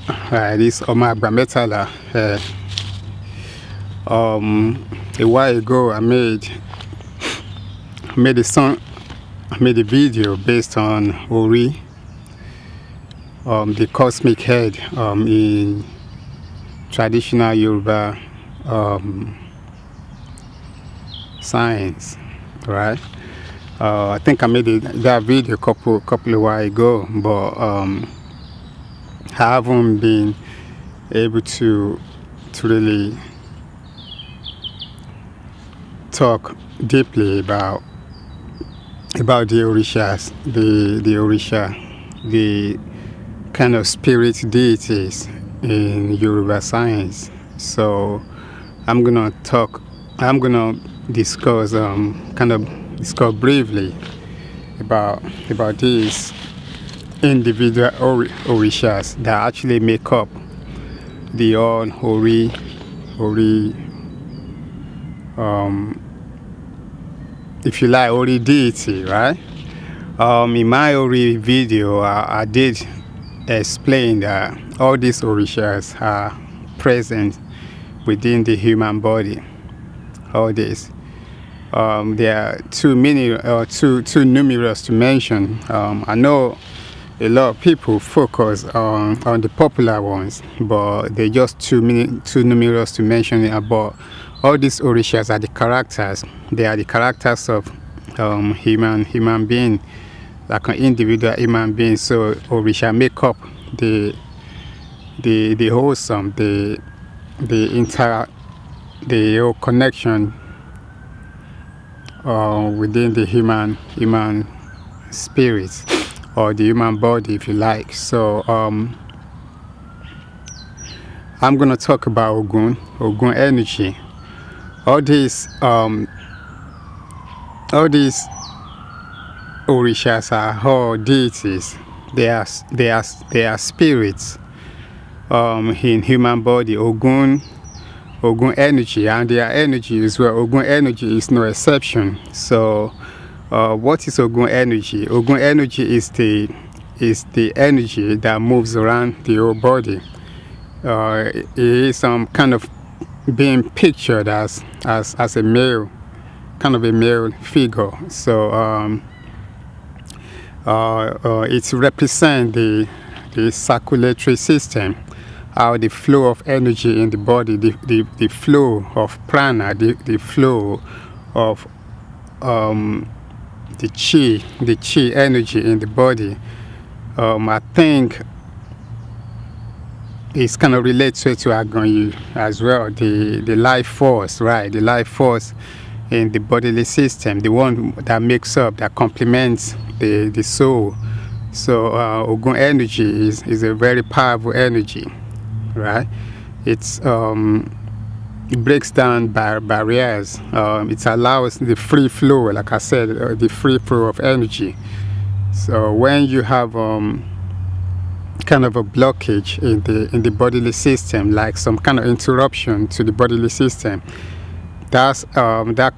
This Omar Bametala. A while ago, I made a song, I made a video based on Ori, the cosmic head, in traditional Yoruba science, right? I think I made that video a couple of while ago, but I haven't been able to really talk deeply about the orishas, the orisha, the kind of spirit deities in Yoruba science. So I'm gonna discuss discuss briefly about these individual orishas that actually make up the all Ori, if you like, Ori deity, right? In my Ori video, I did explain that all these orishas are present within the human body. All this. There are too numerous to mention. I know a lot of people focus on the popular ones, but they're just too numerous to mention. About all these orishas are the characters. They are the characters of human being, like an individual human being. So orisha make up the wholesome, the whole connection within the human spirit, or the human body, if you like. So I'm gonna talk about Ogun Energy. All these orishas are all deities. They are spirits in human body. Ogun Energy, and their energy as well. Ogun Energy is no exception. So what is Ogun Energy? Ogun Energy is the energy that moves around the whole body. It is some kind of being pictured as a male, kind of a male figure. So it represents the circulatory system, how the flow of energy in the body, the flow of prana, the flow of the chi energy in the body. I think it's kind of related to Agonyu as well, the life force, right? The life force in the bodily system, the one that makes up, that complements the soul. So Ogun Energy is a very powerful energy, right? It breaks down barriers. It allows the free flow, like I said, the free flow of energy. So when you have kind of a blockage in the bodily system, like some kind of interruption to the bodily system, that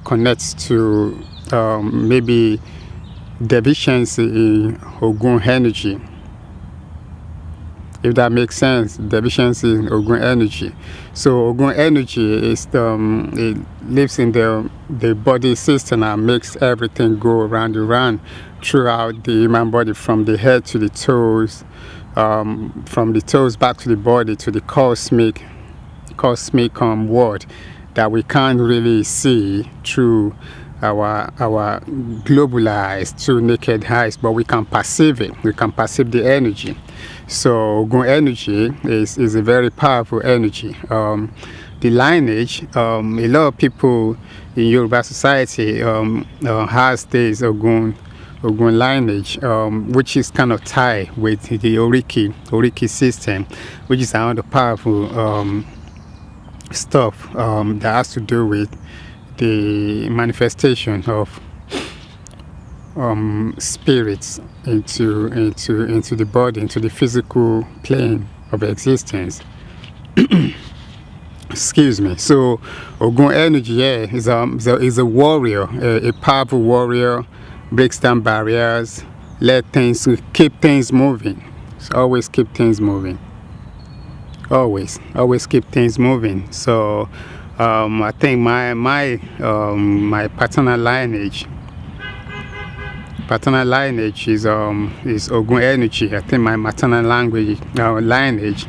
connects to maybe deficiency in Ogun Energy, if that makes sense. Deficiency in Ogun Energy. So Ogun Energy is it lives in the body system and makes everything go around throughout the human body, from the head to the toes, from the toes back to the body, to the cosmic world that we can't really see through our globalized, through naked eyes, but we can perceive it. We can perceive the energy. So Ogun Energy is a very powerful energy. The lineage, a lot of people in Yoruba society has this Ogun lineage, which is kind of tied with the Oriki system, which is another powerful stuff that has to do with the manifestation of spirits into the body, into the physical plane of existence. Excuse me. So Ogun Energy, is a warrior, a powerful warrior, breaks down barriers, keep things moving. So always keep things moving. Always keep things moving. So I think my paternal lineage is Ogun Energy. I think my maternal language lineage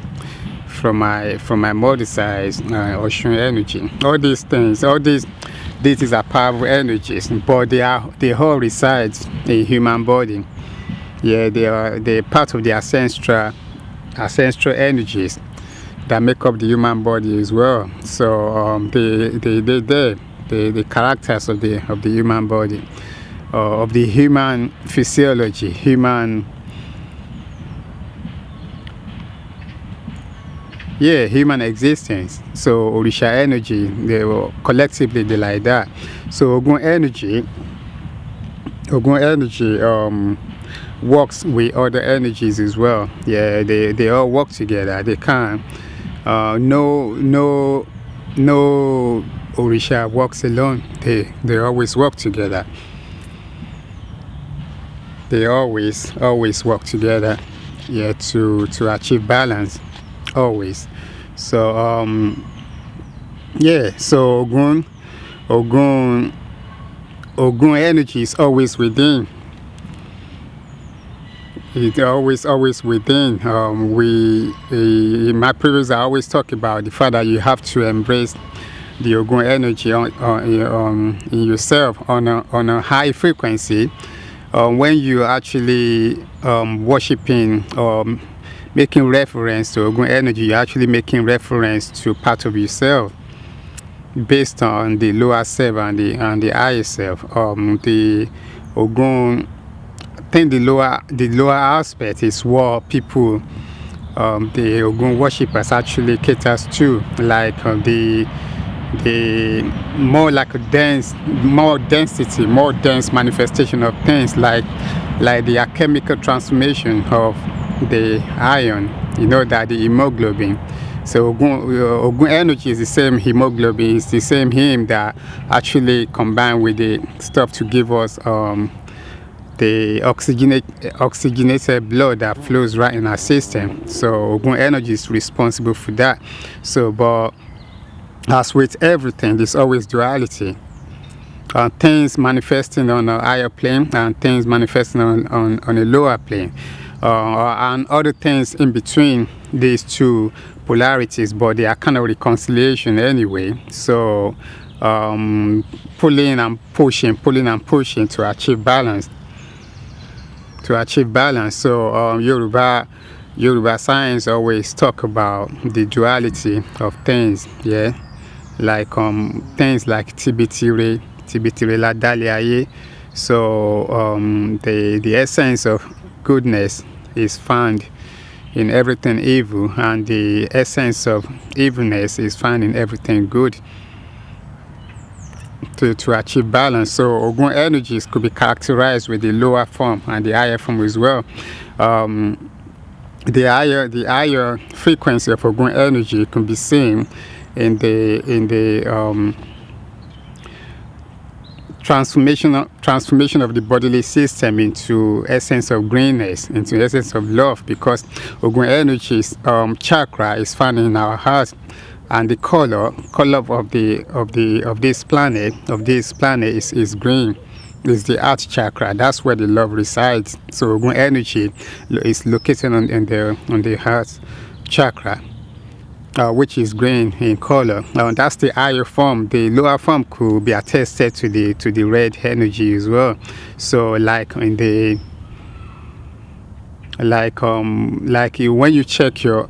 from my mother's side, Osun Energy. All these things, these are powerful energies, but they all reside in human body. Yeah, they're part of the ancestral energies that make up the human body as well. So the characters of the human body, of the human physiology, human existence. So orisha energy, they were collectively like that. So Ogun Energy works with other energies as well. Yeah, they all work together. They can't. No orisha works alone. They always work together. They always work together. Yeah, to achieve balance. Always. So so Ogun Energy is always within. It's always within. In my previous, I always talk about the fact that you have to embrace the Ogun Energy in yourself on a high frequency. When you actually worshiping or making reference to Ogun Energy, you're actually making reference to part of yourself based on the lower self and the higher self. The Ogun, I think the lower aspect is what people, the Ogun worshippers actually caters to, like the more like a dense manifestation of things, like the alchemical transformation of the iron, that the hemoglobin. So Ogun Energy is the same hemoglobin, it's the same heme that actually combined with the stuff to give us the oxygenated blood that flows right in our system. So Ogun Energy is responsible for that. So, but as with everything, there's always duality. Things manifesting on a higher plane and things manifesting on a lower plane. And other things in between these two polarities, but they are kind of reconciliation anyway. So pulling and pushing to achieve balance. So Yoruba science always talk about the duality of things, yeah, like things like tibitire la daliaye. So the essence of goodness is found in everything evil, and the essence of evilness is found in everything good, to achieve balance. So Ogun energies could be characterized with the lower form and the higher form as well. The higher frequency of Ogun energy can be seen in the transformation of the bodily system into essence of greenness, into essence of love, because Ogun energy's chakra is found in our heart, and the color of this planet is green. Is the heart chakra. That's where the love resides. So Ogun energy is located on the heart chakra, which is green in color. That's the higher form. The lower form could be attested to the red energy as well. So like when you check your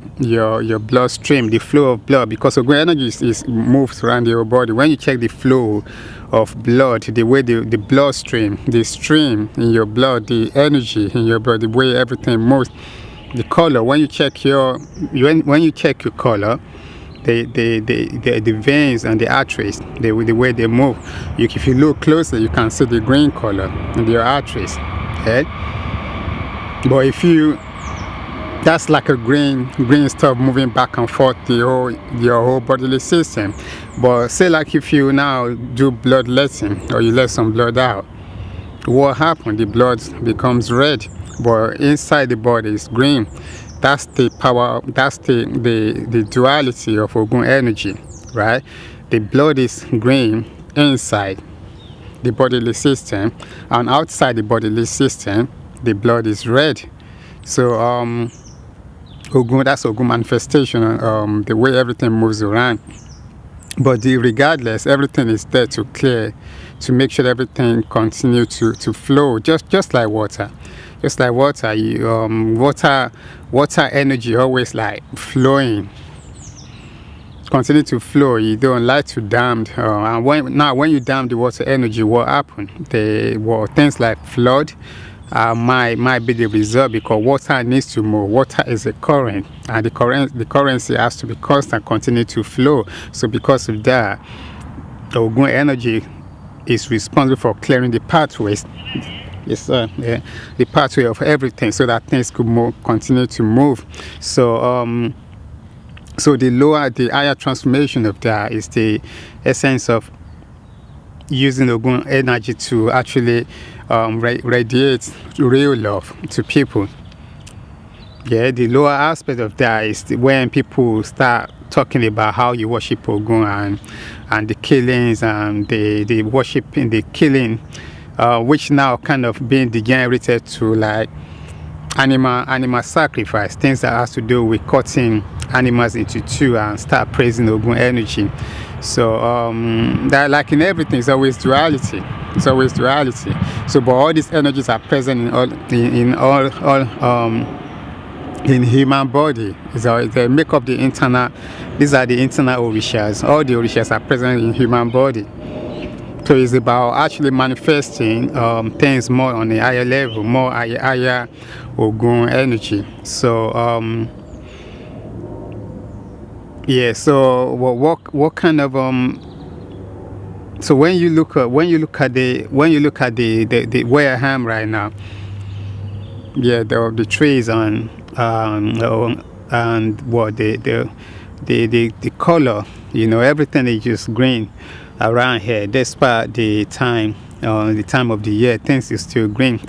bloodstream, the flow of blood, because Ogun energy is moves around your body. When you check the flow of blood, the way the bloodstream, the stream in your blood, the energy in your blood, the way everything moves, the color. When you check your color, the veins and the arteries, the way they move. If you look closely, you can see the green color in your arteries. Okay? But that's like a green stuff moving back and forth your whole bodily system. But say like if you now do bloodletting, or you let some blood out, what happens? The blood becomes red, but inside the body is green. That's the power, that's the duality of Ogun energy, right? The blood is green inside the bodily system, and outside the bodily system the blood is red. So Ogun, that's Ogun manifestation, the way everything moves around. But regardless, everything is there to clear, to make sure everything continue to flow, just like water. Just like water, water energy always like flowing, continue to flow. You don't like to dam, and when you dam the water energy, what happen? Things like flood might be the result, because water needs to move. Water is a current, and the currency has to be constant, continue to flow. So because of that, the Ogun energy is responsible for clearing the pathways. Yes, sir. Yeah, the pathway of everything, so that things could continue to move. So so the higher transformation of that is the essence of using Ogun energy to actually radiate real love to people. Yeah, the lower aspect of that is when people start talking about how you worship Ogun and the killings and the worshiping, the killing, which now kind of being degenerated to like animal sacrifice, things that has to do with cutting animals into two and start praising Ogun energy. So that, like in everything, is always duality. It's always duality. So, but all these energies are present in human body. They make up the internal. These are the internal orishas. All the orishas are present in human body. So it's about actually manifesting things more on a higher level, more higher Ogun energy. So yeah. So what kind of so when you look at the where I am right now, yeah, the trees and what the color, everything is just green around here. Despite the time of the year, things is still green.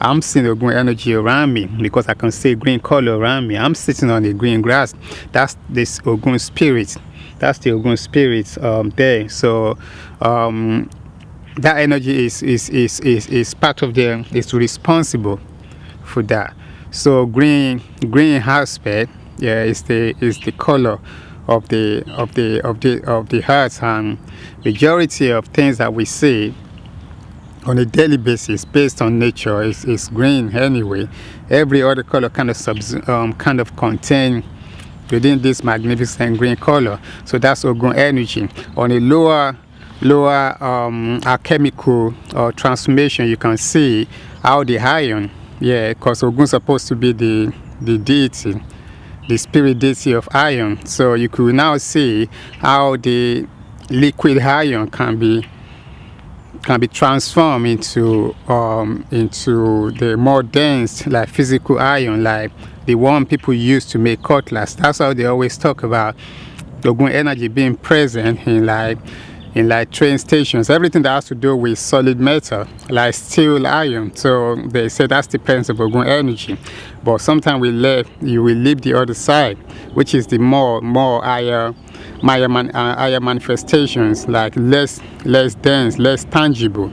I'm seeing the green energy around me, because I can see green color around me. I'm sitting on the green grass. That's this Ogun spirit. That's the Ogun spirit there. So that energy is part of is responsible for that. So green aspect, yeah, is the color of the heart, and majority of things that we see on a daily basis based on nature is green anyway. Every other color kind of contain within this magnificent green color. So that's Ogun energy. On a lower alchemical transformation, you can see how the iron, yeah, because Ogun is supposed to be the deity, the spirit deity of iron. So you could now see how the liquid iron can be transformed into the more dense, like physical iron, like the one people use to make cutlass. That's how they always talk about Ogun energy being present in train stations, everything that has to do with solid metal, like steel, iron. So they say that's the presence of Ogun energy. But sometimes you will leave the other side, which is the more higher manifestations, like less dense, less tangible.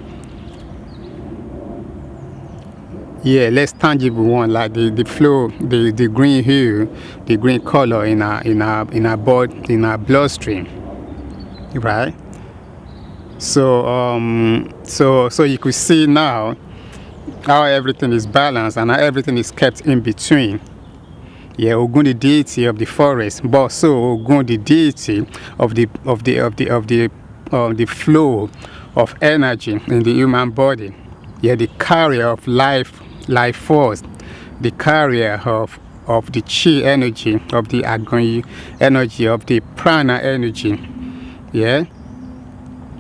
Yeah, less tangible one, like the flow, the green hue, the green color in our bloodstream, right? So so you could see now how everything is balanced and how everything is kept in between. Yeah, Ogun the deity of the forest, but so Ogun the deity of the flow of energy in the human body. Yeah, the carrier of life force, the carrier of the chi energy, of the agony energy, of the prana energy. Yeah,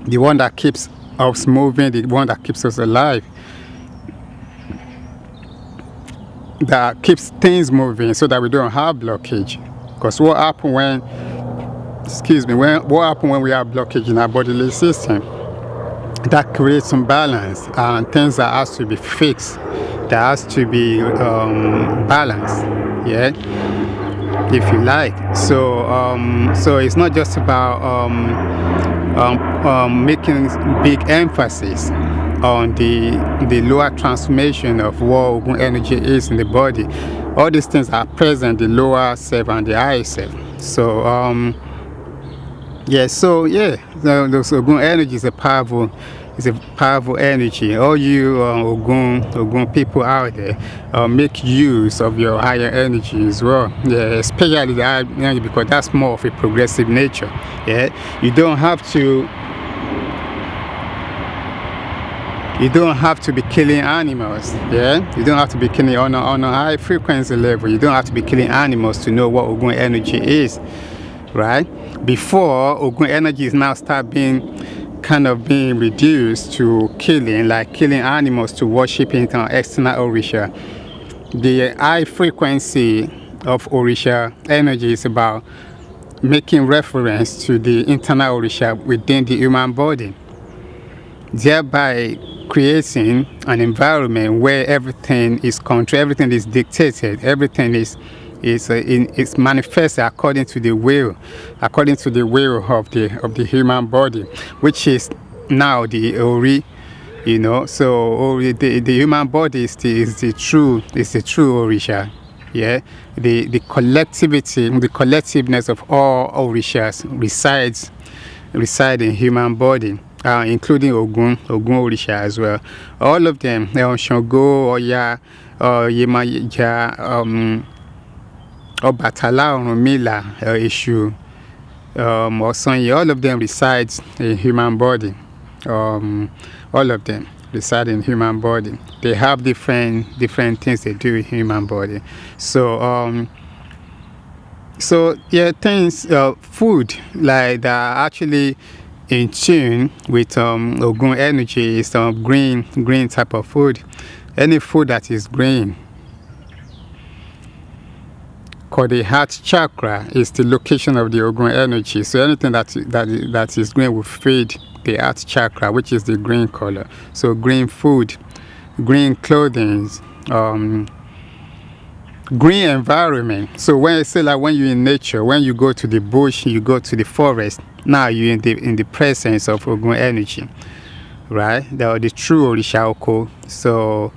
the one that keeps us moving, the one that keeps us alive, that keeps things moving, so that we don't have blockage. Because what happens when we have blockage in our bodily system? That creates some balance and things that has to be fixed that has to be balanced, yeah, if you like. So it's not just about making big emphasis on the lower transformation of what Ogun energy is in the body. All these things are present, the lower self and the higher self. So those Ogun energy is a powerful energy. All you Ogun people out there, make use of your higher energy as well. Yeah, especially the higher energy, because that's more of a progressive nature. Yeah, you don't have to be killing animals. Yeah, you don't have to be killing on a high frequency level. You don't have to be killing animals to know what Ogun energy is, right? Before, Ogun energy is now start being reduced to killing, like killing animals to worshiping external orisha. The high frequency of orisha energy is about making reference to the internal orisha within the human body, thereby creating an environment where everything is controlled, everything is dictated, everything is manifested according to the will of the human body, which is now the ori, you know. So the human body is the true orisha. Yeah, the collectiveness of all orishas reside in human body, including Ogun orisha as well. All of them, Shango, Oya, Yemaja, Obatala, Orunmila, Eshu, Osun, all of them resides in human body. All of them reside in human body. They have different things they do in human body. So things, food like that are actually in tune with Ogun energy is green type of food. Any food that is green, called the heart chakra, is the location of the Ogun energy. So anything that is green will feed the heart chakra, which is the green color. So green food, green clothing, green environment. So when I say, like, when you're in nature, when you go to the bush, you go to the forest, now you're in the presence of Ogun energy, right? The true orisha oko. So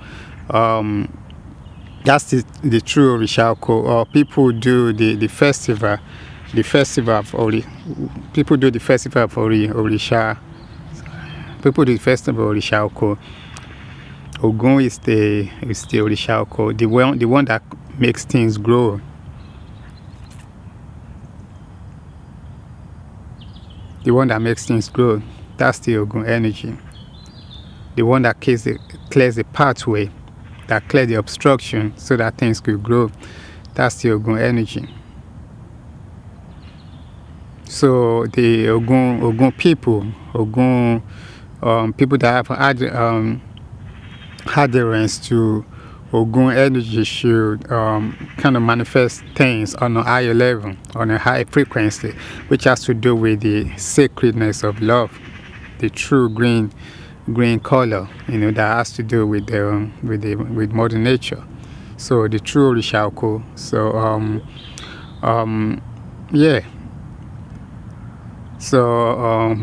that's the true orisha oko. People do the festival of Ori. People do the festival of orisha. People do the festival of orisha oko. Ogun is the orisha oko, the one that makes things grow. The one that makes things grow, that's the Ogun energy. The one that clears the pathway, that clears the obstruction so that things could grow, that's the Ogun energy. So the Ogun people, people that have adherence to Ogun energy should manifest things on a higher level, on a high frequency, which has to do with the sacredness of love, the true green color, that has to do with Mother Nature. So the true orisha oko. So So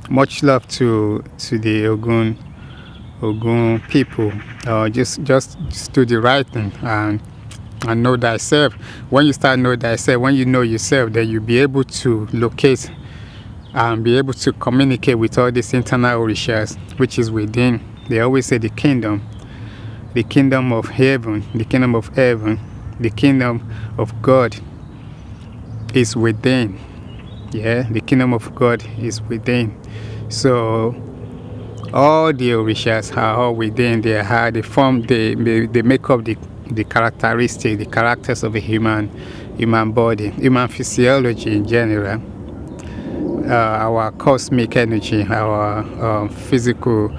much love to the Ogun people. Just do the right thing and know thyself. When you start know thyself, when you know yourself, then you'll be able to locate and be able to communicate with all these internal orishas, which is within. They always say the kingdom of heaven, the kingdom of heaven, the kingdom of God is within. Yeah, the kingdom of God is within. So all the orishas are all within. They make up the characteristics, the characters of a human body, human physiology in general, our cosmic energy, our physical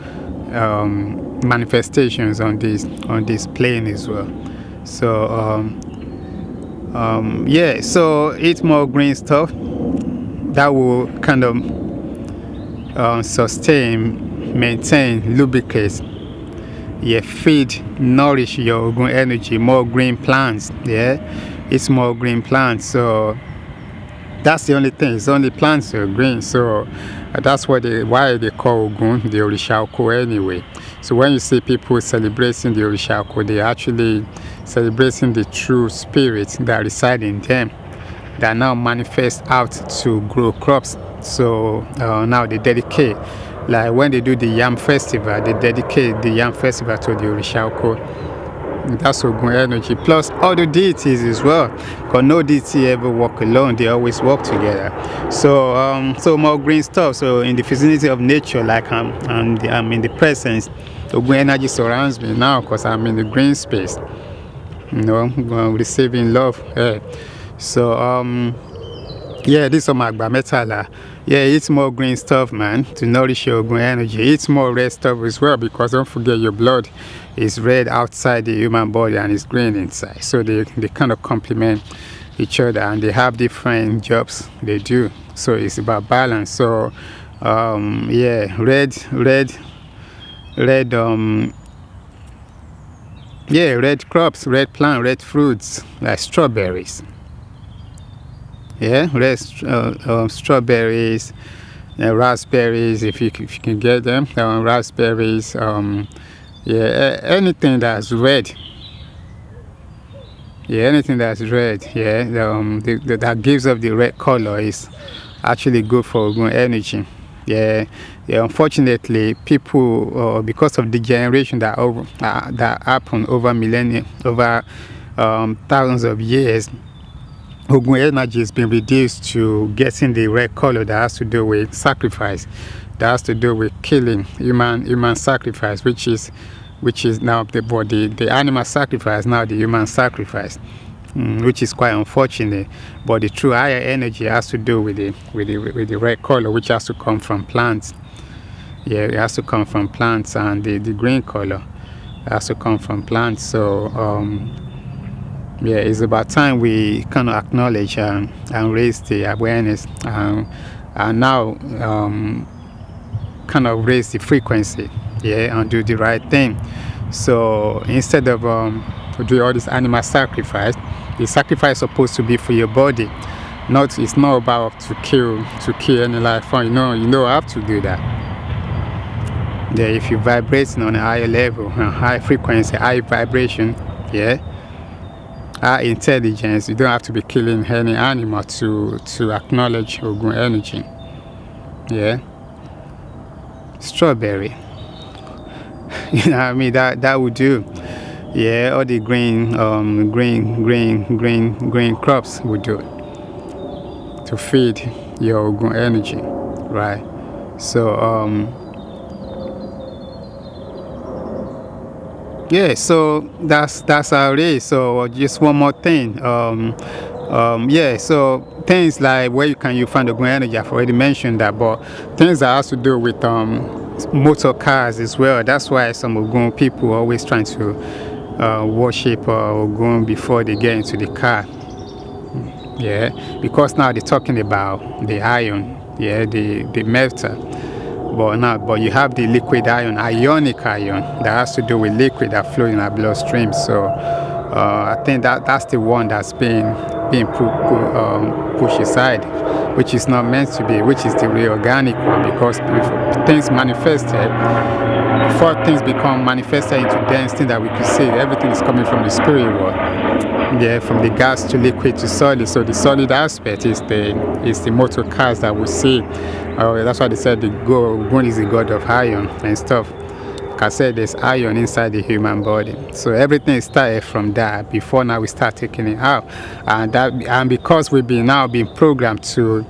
manifestations on this plane as well. So so eat more green stuff that will kind of sustain, maintain, lubricate feed, nourish your Ogun energy, more green plants. It's more green plants. So that's the only thing. It's only plants are green. So that's why they call Ogun the Orishako anyway. So when you see people celebrating the Orishako, they're actually celebrating the true spirits that reside in them, that now manifest out to grow crops. So now they dedicate, like when they do the Yam Festival, they dedicate the Yam Festival to the Orishako. That's Ogun energy. Plus all the deities as well, because no deity ever walk alone, they always work together. So so more green stuff. So in the vicinity of nature, like I'm in the presence, Ogun energy surrounds me now because I'm in the green space, receiving love. So this is my metala. Eat more green stuff, man, to nourish your Ogun energy. Eat more red stuff as well, because don't forget your blood is red outside the human body and it's green inside. So they kind of complement each other, and they have different jobs they do. So it's about balance. So red crops, red plant, red fruits like strawberries. Red strawberries, raspberries, if you can get them, raspberries, anything that's red. Anything that's red, that gives up the red color is actually good for Ogun energy. Unfortunately, people, because of degeneration that happened over millennia, over thousands of years, Ogun energy has been reduced to getting the red color that has to do with sacrifice, that has to do with killing, human sacrifice, which is now the animal sacrifice, now the human sacrifice, which is quite unfortunate. But the true higher energy has to do with the red color, which has to come from plants. It has to come from plants, and the green color has to come from plants. So it's about time we kind of acknowledge and raise the awareness, and now kind of raise the frequency, and do the right thing. So instead of doing all this animal sacrifice, the sacrifice is supposed to be for your body. It's not about to kill any life form. You don't have to do that. If you vibrate on a higher level, high frequency, high vibration, high intelligence, you don't have to be killing any animal to acknowledge Ogun energy. Strawberry. You know what I mean? That would do. All the green crops would do to feed your Ogun energy, right? So so that's how it is. So just one more thing. So things like where you find Ogun energy, I've already mentioned that, but things that has to do with motor cars as well. That's why some Ogun people are always trying to worship Ogun before they get into the car. Because now they're talking about the iron, the metal. But you have the liquid ion, ionic ion, that has to do with liquid that flows in our bloodstream. So I think that's the one that's being pushed aside, which is not meant to be, which is the real organic one, because things manifested, before things become manifested into dense things that we can see, everything is coming from the spirit world. From the gas to liquid to solid. So the solid aspect is the motor cars that we see. That's why they said the Ogun is the god of iron and stuff. Like I said, there's iron inside the human body. So everything started from that. Before now we start taking it out, and because we've been programmed to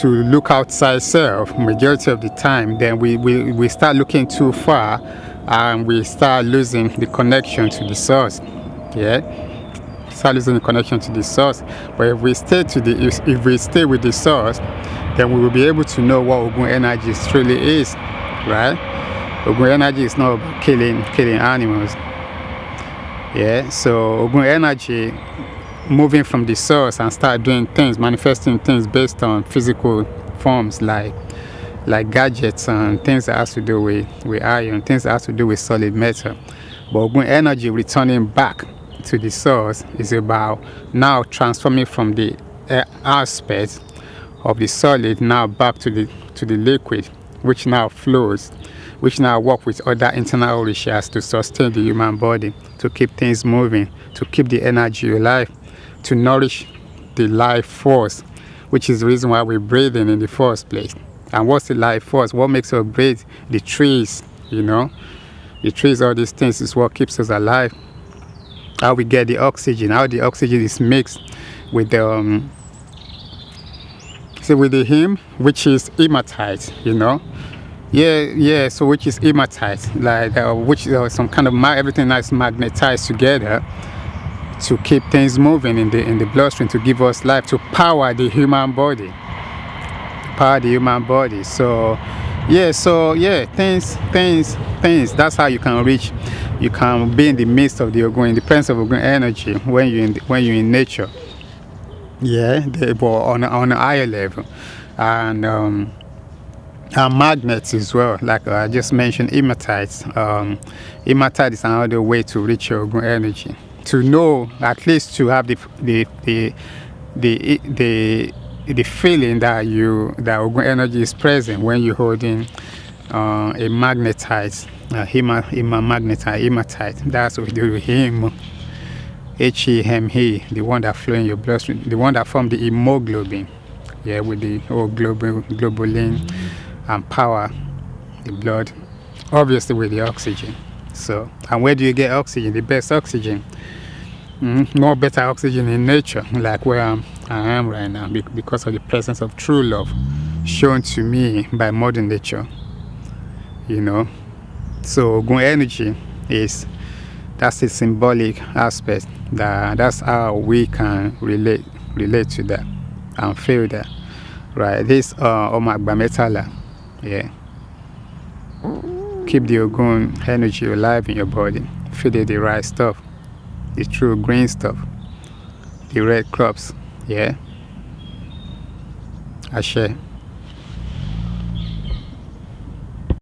look outside self majority of the time, then we start looking too far, and we start losing the connection to the source. Start losing the connection to the source. But if we stay with the source, then we will be able to know what Ogun energy truly is, right? Ogun energy is not about killing animals. So Ogun energy, moving from the source and start doing things, manifesting things based on physical forms like like gadgets and things that has to do with iron, things that has to do with solid metal. But Ogun energy returning back to the source is about now transforming from the aspect of the solid now back to the liquid, which now flows, which now work with other internal orishas to sustain the human body, to keep things moving, to keep the energy alive, to nourish the life force, which is the reason why we're breathing in the first place. And what's the life force? What makes us breathe? The trees, you know. The trees, all these things is what keeps us alive. How we get the oxygen, how the oxygen is mixed with the with the heme, which is hematite, you know. So which is hematite, like which some kind of everything that's magnetized together to keep things moving in the bloodstream, to give us life, to power the human body. So things. That's how you can reach. You can be in the midst of the Ogun, in the presence of Ogun energy when you're in nature. Yeah, but on a higher level, and magnets as well. Like I just mentioned, hematite. Hematite is another way to reach your Ogun energy. To know, at least to have the feeling that Ogun energy is present when you're holding a magnetite, hematite. That's what we do with heme. He, the one that flow in your bloodstream, the one that form the hemoglobin, with the whole globulin and power the blood, obviously with the oxygen. So, and where do you get oxygen? The best oxygen, more better oxygen in nature, like where I am right now, because of the presence of true love shown to me by Mother Nature, you know. So Ogun energy that's a symbolic aspect. That's how we can relate to that and feel that, right? This Omagba Metala, keep the Ogun energy alive in your body. Feed it the right stuff, the true green stuff, the red crops. Ashe.